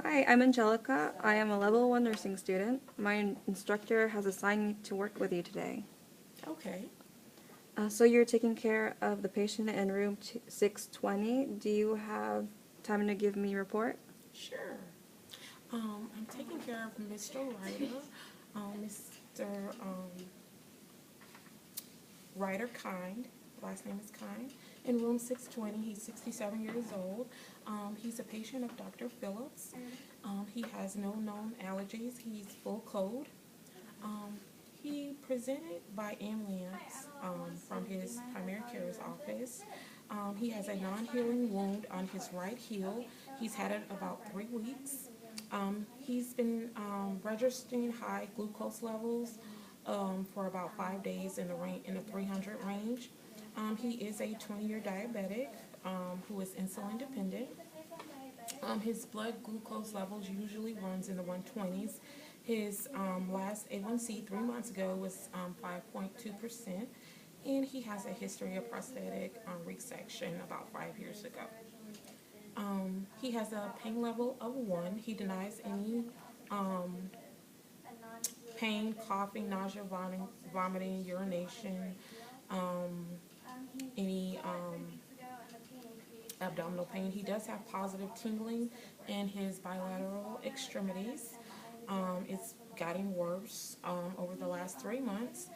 Hi, I'm Angelica. I am a level 1 nursing student. My instructor has assigned me to work with you today. Okay, So you're taking care of the patient in room 620. Do you have time to give me a report? sure. I'm taking care of Mr. Ryder, Mr. Ryder Kind. Last name is Kind. In room 620, he's 67 years old. He's a patient of Dr. Phillips. He has no known allergies. He's full code. Um, he presented by ambulance from his primary care's office. He has a non-healing wound on his right heel. He's had it about 3 weeks. He's been registering high glucose levels for about 5 days in the 300 range. He is a 20-year diabetic who is insulin dependent. His blood glucose levels usually runs in the 120s. His last A1C 3 months ago was 5.2%, and he has a history of prosthetic resection about 5 years ago. He has a pain level of 1. He denies any pain, coughing, nausea, vomiting, urination, any abdominal pain. He does have positive tingling in his bilateral extremities. It's gotten worse over the last 3 months.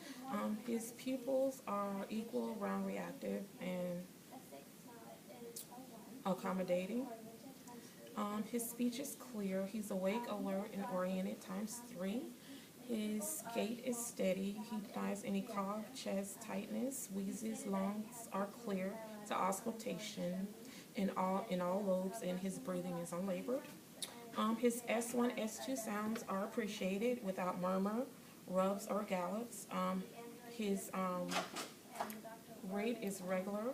His pupils are equal, round, reactive, and accommodating. His speech is clear. He's awake, alert, and oriented ×3. His gait is steady. He denies any cough, chest tightness, wheezes. Lungs are clear to auscultation in all lobes, and his breathing is unlabored. His S1, S2 sounds are appreciated without murmur, rubs, or gallops. His rate is regular.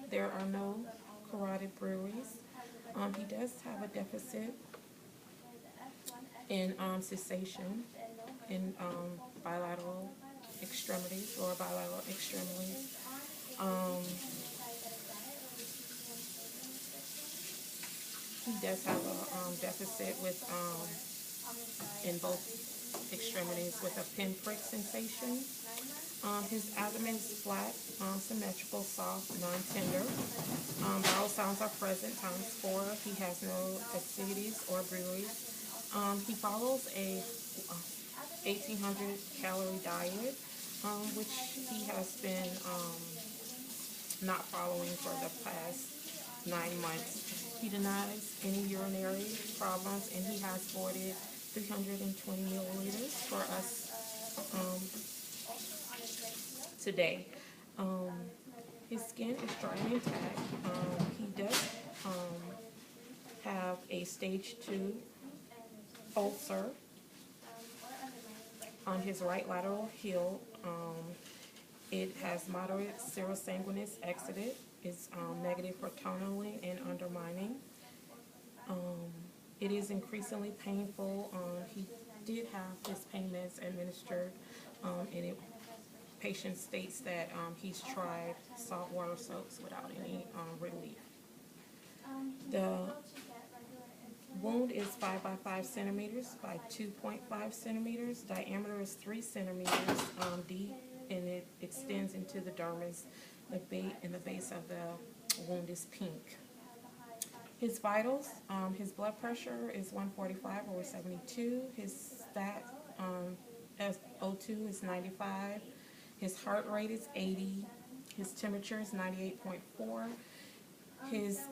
There are no carotid breweries. He does have a deficit in cessation in bilateral extremities, lower bilateral extremities. He does have a deficit with in both extremities with a pinprick sensation. His abdomen is flat, symmetrical, soft, non-tender. Bowel sounds are present ×4. He has no acidities or breweries. He follows a 1,800 calorie diet, which he has been not following for the past 9 months. He denies any urinary problems, and he has voided 320 milliliters for us today. His skin is dry and intact. He does have a stage 2 ulcer on his right lateral heel. It has moderate serosanguinous exudate. It's negative for tunneling and undermining. It is increasingly painful. He did have his pain meds administered, and patient states that he's tried saltwater soaks without any relief. The wound is 5 by 5 centimeters by 2.5 centimeters. Diameter is 3 centimeters deep, and it extends into the dermis. And the base of the wound is pink. His vitals, his blood pressure is 145/72. His stat SO2 is 95. His heart rate is 80. His temperature is 98.4. His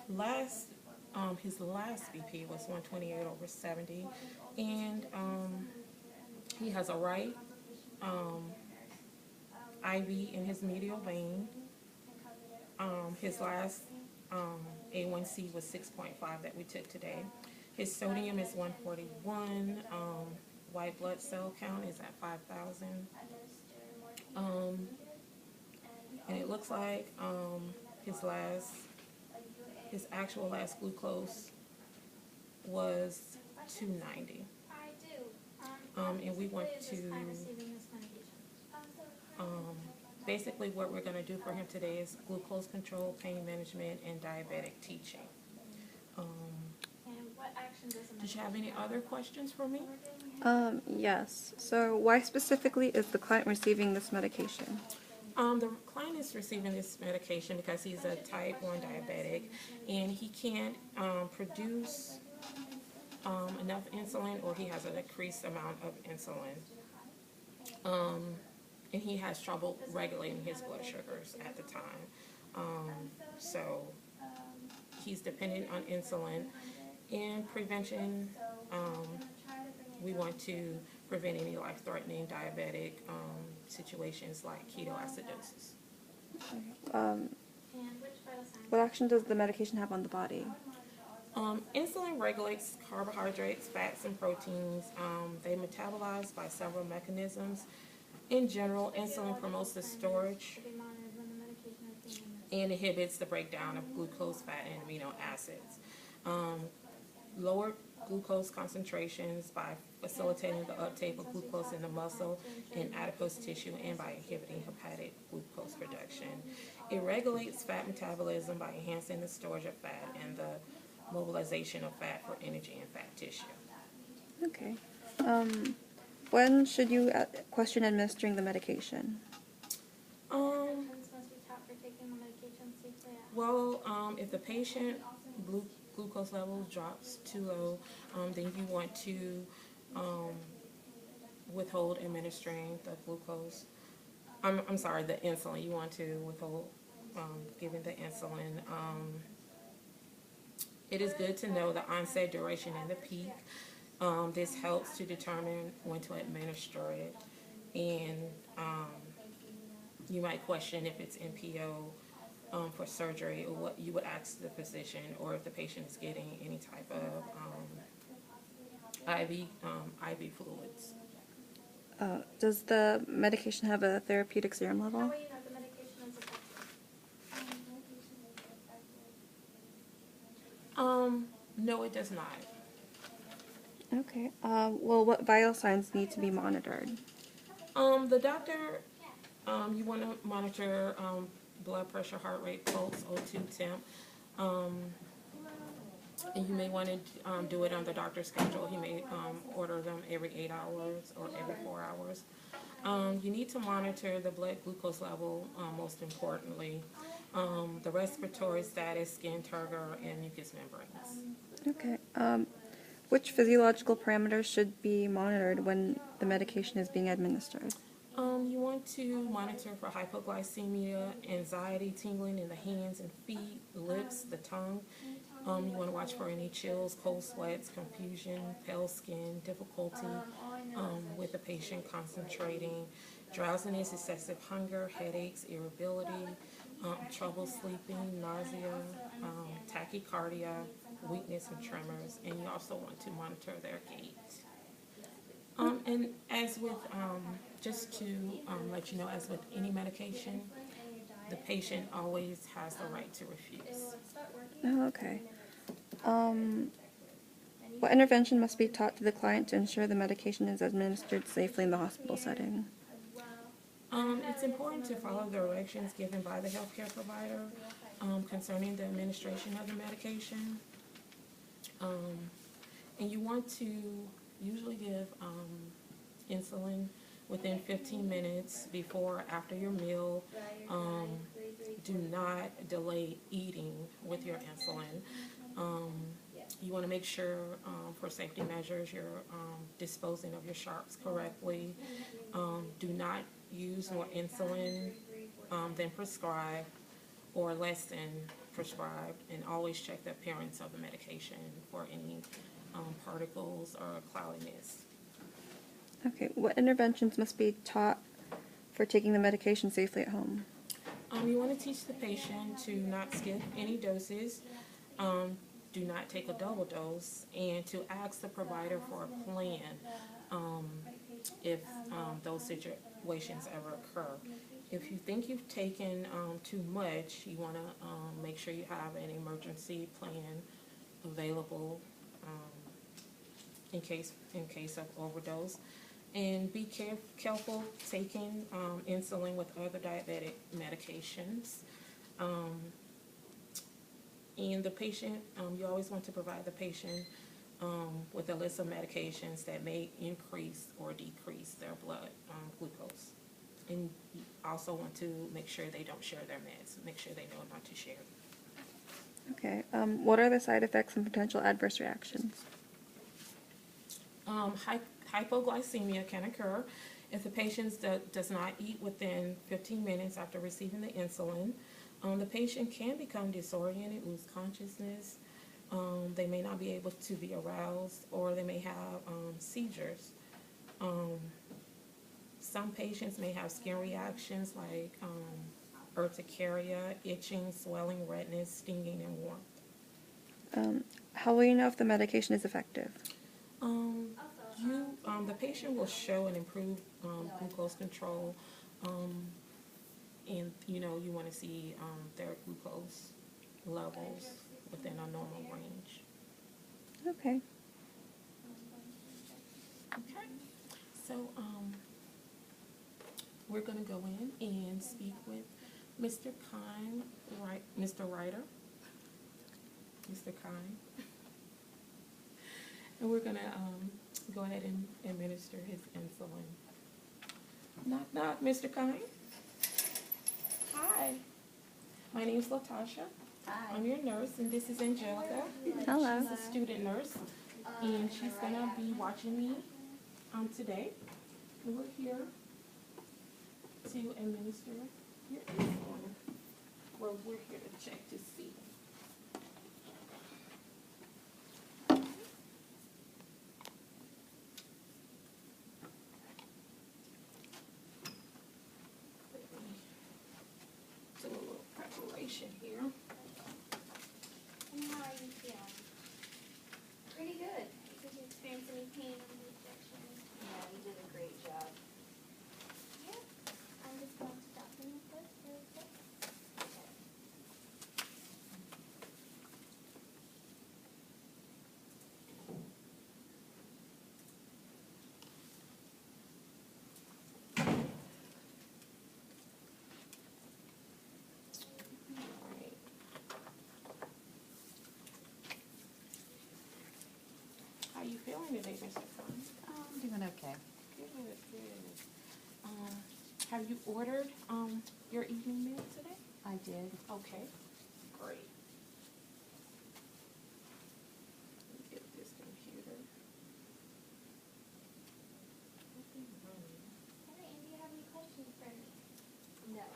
last BP was 128/70, and he has a right IV in his medial vein. His last A1C was 6.5 that we took today. His sodium is 141. White blood cell count is at 5,000. And it looks like his actual last glucose was 290. And we want to basically what we're going to do for him today is glucose control, pain management, and diabetic teaching. Did you have any other questions for me? Yes. So why specifically is the client receiving this medication? The client is receiving this medication because he's a type 1 diabetic and he can't produce enough insulin, or he has a decreased amount of insulin. And he has trouble regulating his blood sugars at the time. So he's dependent on insulin. In prevention, we want to prevent any life-threatening diabetic situations like ketoacidosis. What action does the medication have on the body? Insulin regulates carbohydrates, fats, and proteins. They metabolize by several mechanisms. In general, insulin promotes the storage and inhibits the breakdown of glucose, fat, and amino acids. Lower glucose concentrations by facilitating the uptake of glucose in the muscle and adipose tissue, and by inhibiting hepatic glucose production. It regulates fat metabolism by enhancing the storage of fat and the mobilization of fat for energy in fat tissue. Okay. When should you question administering the medication? Well, if the patient glucose level drops too low, then you want to withhold administering the glucose. I'm sorry, the insulin. You want to withhold giving the insulin. It is good to know the onset, duration, and the peak. This helps to determine when to administer it. And you might question if it's NPO for surgery, or what you would ask the physician, or if the patient is getting any type of IV fluids. Does the medication have a therapeutic serum level? No, it does not. Okay. Well, what vital signs need to be monitored? The doctor, you want to monitor blood pressure, heart rate, pulse, O2 temp. And you may want to do it on the doctor's schedule. He may order them every 8 hours or every 4 hours. You need to monitor the blood glucose level, most importantly, the respiratory status, skin turgor, and mucous membranes. Okay. Which physiological parameters should be monitored when the medication is being administered? You want to monitor for hypoglycemia, anxiety, tingling in the hands and feet, lips, the tongue. You want to watch for any chills, cold sweats, confusion, pale skin, difficulty with the patient concentrating, drowsiness, excessive hunger, headaches, irritability, trouble sleeping, nausea, tachycardia, weakness and tremors. And you also want to monitor their gait. And as with, just to let you know, as with any medication, the patient always has the right to refuse. Oh, okay. What intervention must be taught to the client to ensure the medication is administered safely in the hospital setting? It's important to follow the directions given by the healthcare provider concerning the administration of the medication. And you want to usually give insulin within 15 minutes before or after your meal. Do not delay eating with your insulin. You want to make sure for safety measures you're disposing of your sharps correctly. Do not use more insulin than prescribed or less than prescribed, and always check the appearance of the medication for any particles or cloudiness. Okay. What interventions must be taught for taking the medication safely at home? You want to teach the patient to not skip any doses, do not take a double dose, and to ask the provider for a plan if those situations ever occur. If you think you've taken too much, you want to make sure you have an emergency plan available in case of overdose. And be careful taking insulin with other diabetic medications. And the patient, you always want to provide the patient with a list of medications that may increase or decrease their blood glucose. And you also want to make sure they don't share their meds. Make sure they know not to share. Okay. What are the side effects and potential adverse reactions? Hypoglycemia can occur if the patient does not eat within 15 minutes after receiving the insulin. The patient can become disoriented, lose consciousness. They may not be able to be aroused, or they may have seizures. Some patients may have skin reactions like urticaria, itching, swelling, redness, stinging, and warmth. How will you know if the medication is effective? The patient will show an improved glucose control, and you want to see their glucose levels within a normal range. Okay. Okay, so we're going to go in and speak with Mr. Kine, right? Mr. Ryder, Mr. Kine, and we're going to go ahead and administer his insulin. Knock, knock, Mr. Kine. Hi, my name's Latasha. Hi. I'm your nurse, and this is Angelica. Hello. She's a student nurse, and she's going to be watching me today. And we're here to administer your insulin. Well, we're here to check to see. Do a little preparation here. And how are you feeling? Pretty good. Did you experience any pain on the injection? Yeah, you did a great job. Yep. I'm just going to document this real quick. Okay. Alright. How you feeling today, Mr. Khan? I'm doing okay. Good, good. Have you ordered your evening meal today? I did. Okay, great. Let me get this computer. Open and running. Alright, and do you have any questions for me? No.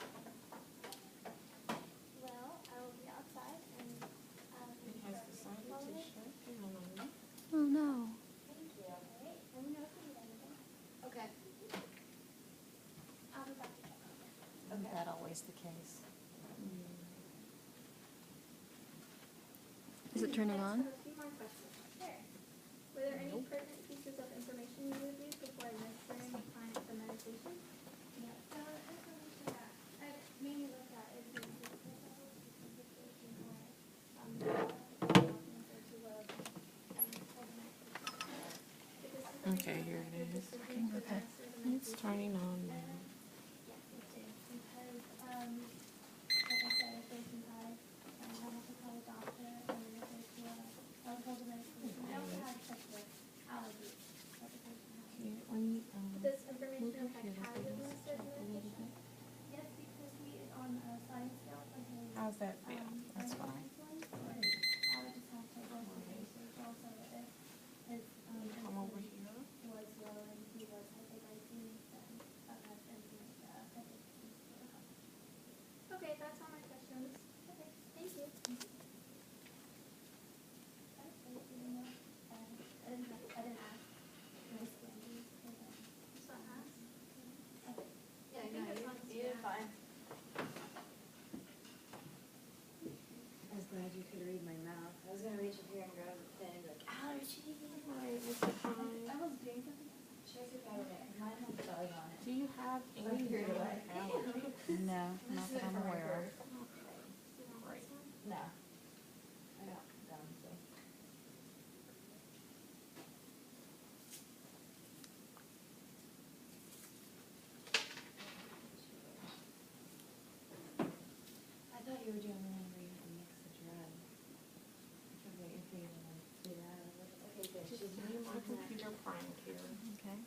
Well, I will be outside and It has decided to shut down. Oh no. Thank you. Alright, let me know if you need anything. Okay. I'll be back to check on it. Isn't that always the case? Is it turning I just on? have a few more questions. Sure. Were there any pertinent pieces of information you reviewed before administering the client the medication? No. The information that I mainly looked at is the glucose levels, specification or documents or to load for the medication. Okay, here it is. Okay. It's turning on now. Yeah, it is, because, like I said, if there's some high, I have to call a doctor, and then if there's hold the medication. I also have such with allergies that the patient has. Here, let me, This information move your affect computer how you a administer the little medication? bit. Yes, because he is on a sliding scale for his, How's that feel? That's fine. insulin, so I would just have to go through the research also if his, Come over here. was low and he was hypoglycemic, then that has insulin, Okay, that's all my questions. Okay, thank you. I didn't ask. My skin is, just not ask. Okay. Yeah, no, you're fine. I was glad you could read my mouth. I was gonna reach up here and grab the pen and be like, allergy. Alright, Mr. Kine. I was doing something. Check it out there. Mine has bug on it. Do you have any Here, known right? allergies? No, not that I'm aware of. Great. No. I got gum, so. you were doing the one where you had to mix the drug. I kept waiting for you to like do that. I was like, okay, good. Just She's me and my on that. computer primed here. Okay.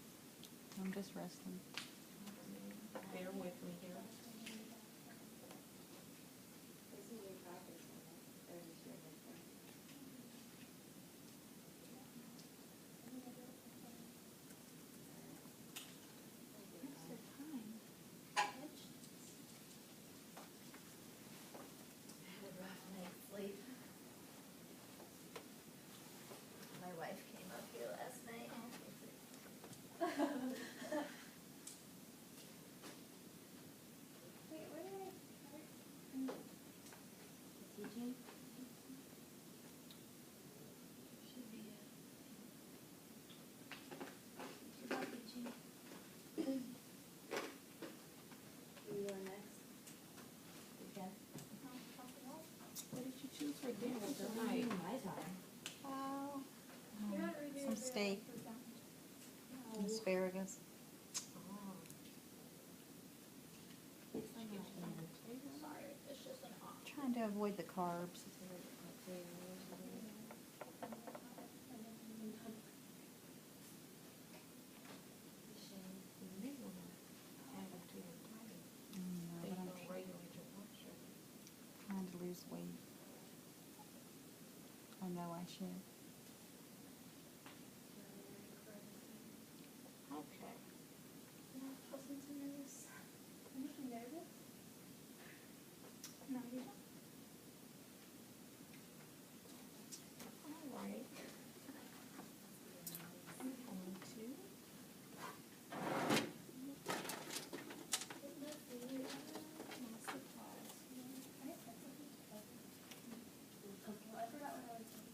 I'm just resting. Bear with me here. This is your practice one, or is this your different? I had a rough night's sleep. My wife came up here last night. Wait, where did I start? Teaching? Should be teaching. Who you are next? Okay. What did you choose for dinner Well, don't tonight? mind my time. You're not redoing Some the steak. No. Asparagus. Oh. Sorry, it's just an option. Trying to avoid the carbs. You may want to add it to your diet. No, They but I'm will regulate your blood sugar. trying to lose weight. I know I should. Okay. Wasn't so nervous. I'm just nervous. No, you're not. All right. I'm going to. My supplies here. I forgot what I was doing.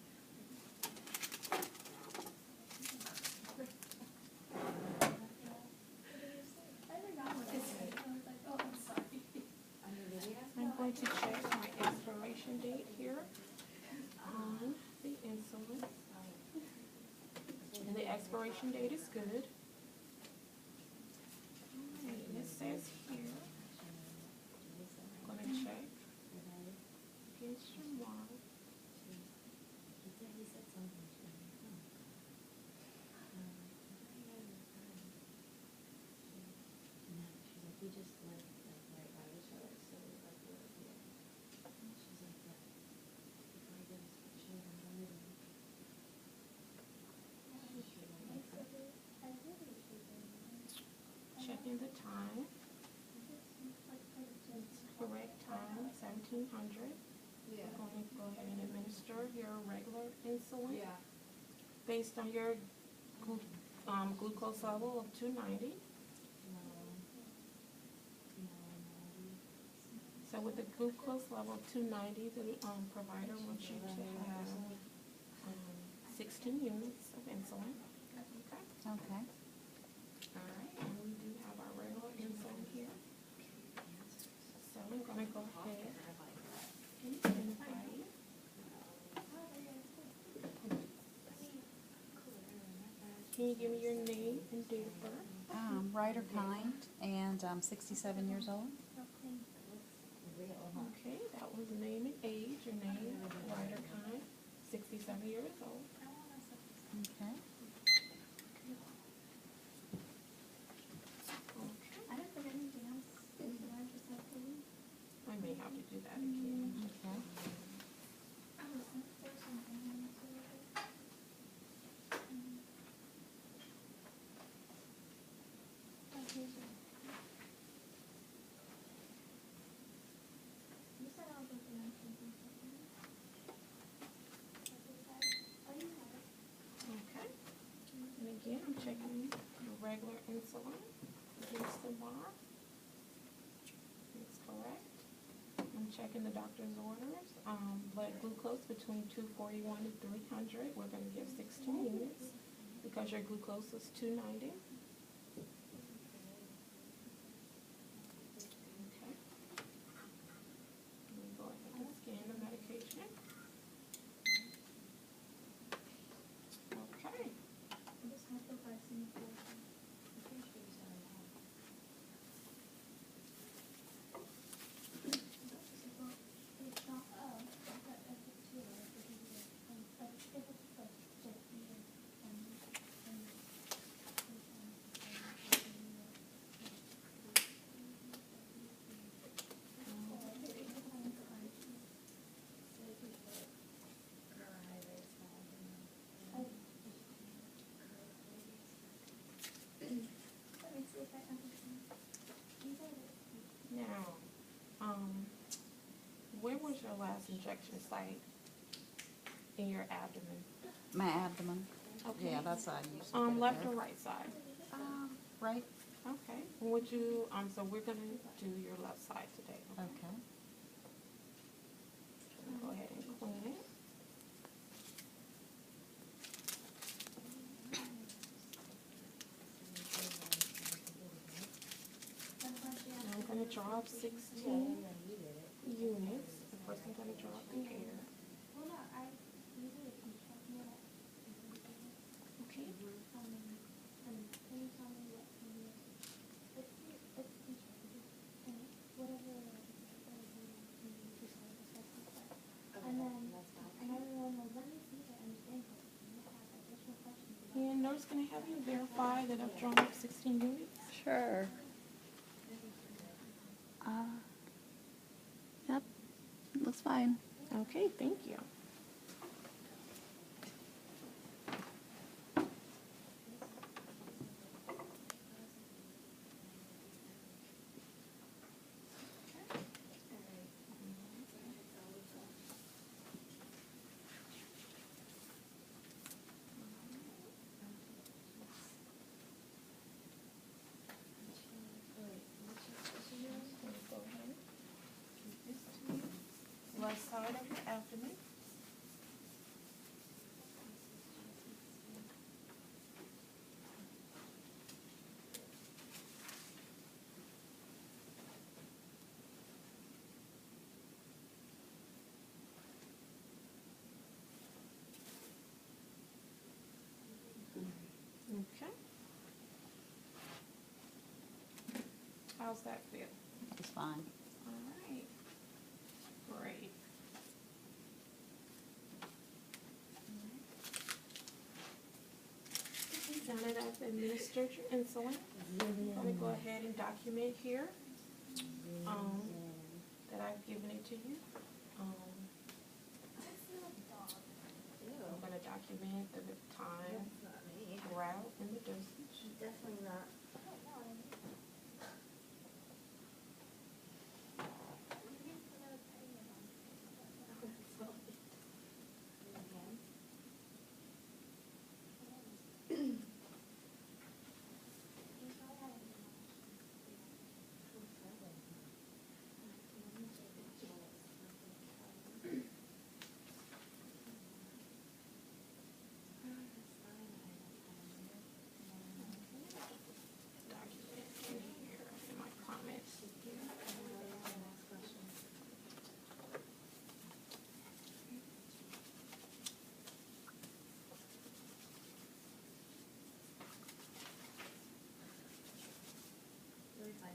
I forgot what I said. I was like, oh, I'm sorry. Under video? I'm going to check my expiration date here on the insulin. And the expiration date is good. All right, and it says here, I'm going to check against your mark. He said something to me. No, she's like, we just live like right by each other, so we like live here. She's like, but if I get a special, I'm gonna do it. Checking the time. Correct time, 1700. Yeah. We're going to go ahead and administer your regular insulin Yeah. based on your glucose level of 290. No. So with the glucose level of 290, the provider wants you to have 16 units of insulin. Okay. Okay. All right, and we do have our regular insulin here. So I'm going to go ahead and identify you. Can you give me your name and date of birth? Ryder Kind, and I'm 67 years old. Okay, that was name and age. Your name, Ryder Kind, 67 years old. Okay. Okay. I don't put anything else in the larger cell phone. I may have to do that again. Okay. There's something into it. Oh, here's your. You said I was looking at something. Oh, you have it. Okay. And again, I'm checking the regular insulin against the bar. It's correct. I'm checking the doctor's orders. Blood glucose between 241 and 300. We're going to give 16 units because your glucose is 290. Okay. Let me go ahead and scan the medication. Okay. I just have the vaccine for your last injection site in your abdomen? My abdomen. Okay. Yeah, that's how I usually get it Left there. or right side? Right? Okay. Would you, so we're gonna do your left side today. Okay. Go ahead and clean it. Now I'm gonna draw up 16 units. The first I'm gonna draw up the hair. Well, no, I usually can check me out. Okay. Can you tell me what can you, it's interpreted, and whatever, and then, and everyone will let me see if I understand, but you have additional questions about. And nurse, can I have you verify that I've drawn up 16 units? Sure. Yep, looks fine. Okay, thank you. Go ahead. Left side of your abdomen. Okay. How's that feel? It's fine. All right. Great. Now that I've administered your insulin, I'm going to go ahead and document here that I've given it to you. I'm going to document the time, route, and the dosage. Definitely not. Document in here in my comments. Really fine.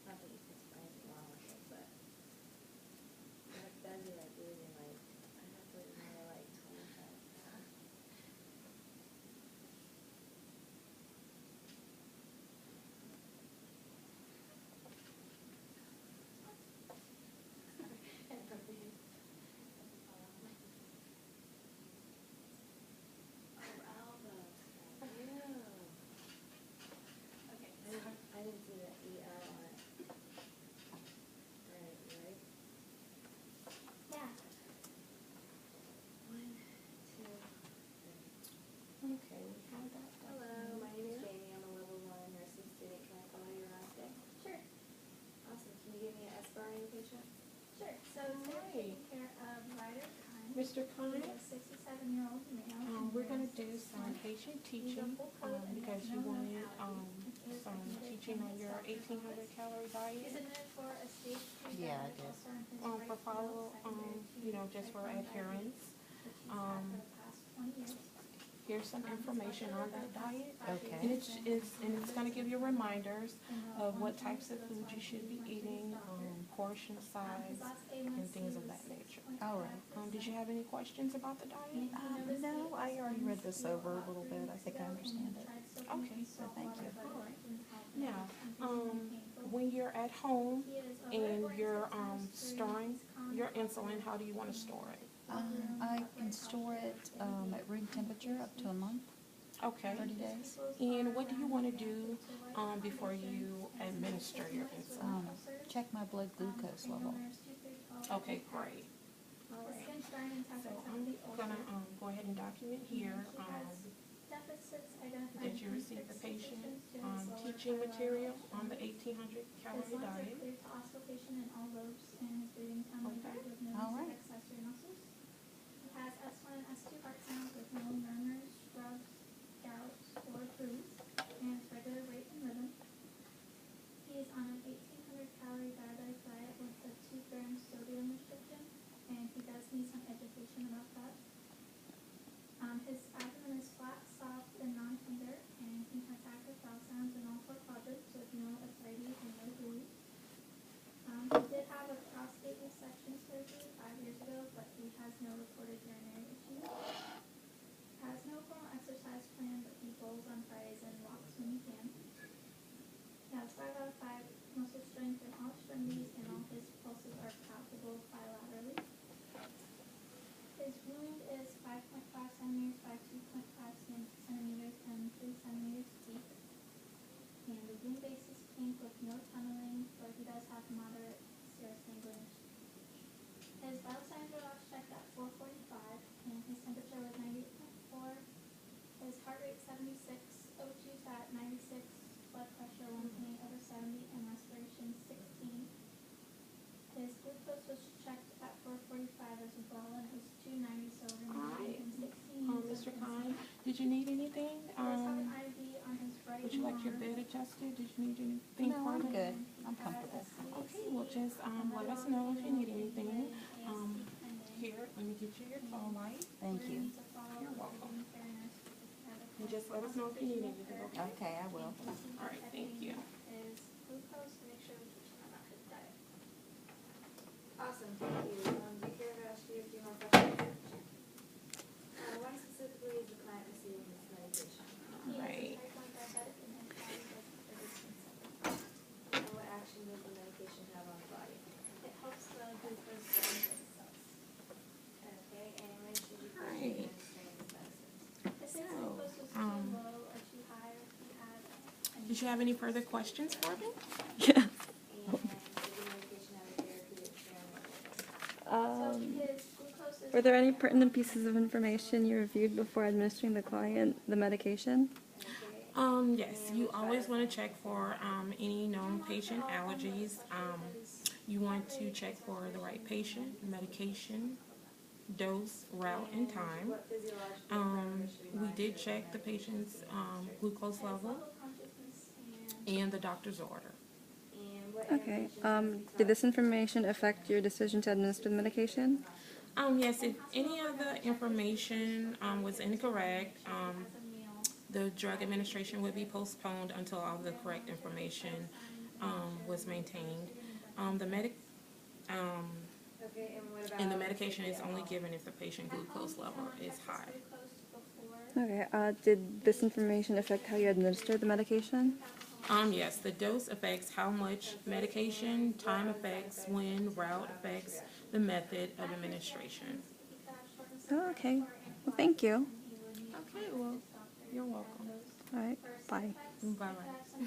Not that you can explain it wrong with it, but that'd be like losing like, I'd have to lose another like 25 pounds. I didn't see the ER on it. Right, right? Yeah. 1, 2, 3. Okay, we have that. Hello, my name is Jamie. I'm a level 1 nursing student. Can I follow you around today? Sure, Awesome. Can you give me an SBAR on your patient? sure. So we're taking care of Ryder Khan. Mr. He's Conant, a 67-year-old male. we're going to do some patient teaching because you wanted some teaching on your 1,800 calorie He's diet admitted for a stage 2 Yeah, I diabetic did. ulcer in his for right heel, follow, secondary to just for type 1 adherence. diabetes, which he's had for the past 20 years. here's some information on that diet. And Okay. it's gonna give you reminders of what types of food you should be eating, portion size, and things of that nature. All right. Did you have any questions about the diet? No, I already read this over a little bit. I think I understand it. Okay. So thank you. All right. Now, when you're at home and you're storing your insulin, how do you want to store it? I can store it at room temperature up to a month, Okay. 30 days. And what do you want to do before you administer your insulin? Check my blood glucose level. Okay, great. All right. So I'm gonna go ahead and document here that you received the patient teaching material on the 1800 calorie diet. Okay. All right. He has S1 and S2 heart sounds with no murmurs, rubs, gouts, or bruise, and it's regular rate and rhythm. He is on an 1800 calorie diabetic diet with a 2 gram sodium restriction, and he does need some education about that. His abdomen is flat, soft, and non-tender, and he has active bowel sounds in all 4 quadrants with no ascites and no ooze. He did have a prostate resection surgery 5 years ago, but he has no reported urinary issues. Has no formal exercise plan, but he bowls on Fridays and walks when he can. He has 5 out of 5 muscle strength in all extremities, and all his pulses are palpable bilaterally. His wound is 5.5 centimeters by 2.5 centimeters and 3 centimeters deep. And the wound base is pink with no tunneling, but he does have moderate serous sanguination. His vital signs were last checked at 4:45, and his temperature was 98.4. His heart rate 76, O2's at 96, blood pressure 1.8/70, and respiration 16. His glucose was checked at 4:45 as well, and it was 290, so we're All right. 16. Mr. Kine, did you need anything? He does have an IV on his right Would you like your arm. bed adjusted? Did you need anything No, I'm further? good. I'm comfortable. Okay, well just let us know if you need anything. Here, let me get you your phone light. Thank you. You're welcome. And just let us know if you need anything, okay? Okay, I will. All right, thank you. Is glucose to make sure we keep him on his diet. Awesome, thank you. Do you care if I ask you a few more questions? When specifically is the client receiving this medication? He Right. is a type 1 diabetic and his body does resistance. And what action does the medication have on the body? It helps the glucose balance itself. Okay, and when should you first Right. be administering this medicine? If his glucose was too low or too high, or if he had any. Did you have any further questions for me? Yeah. And does the medication have a therapeutic sharing level? So his glucose is. Were there any pertinent pieces of information you reviewed before administering the client the medication? Okay, Yes, you always want to check for any known patient allergies. You want to check for the right patient, medication, dose, route, and time. what physiological parameters should be We monitored? did check the patient's glucose level Level consciousness and. and the doctor's order. And what Okay. interventions Did this information affect your decision to administer the medication? Yes, if any of the information was incorrect, the drug administration would be postponed until all the correct information was maintained. The medic Okay, and what about? and the medication is only given if the patient glucose level is high. Okay. Did this information affect how you administered the medication? Yes, the dose affects how much medication, time affects when, route affects the method of administration. Oh, okay. Well, thank you. Okay, well, you're welcome. All right. Bye. Bye-bye.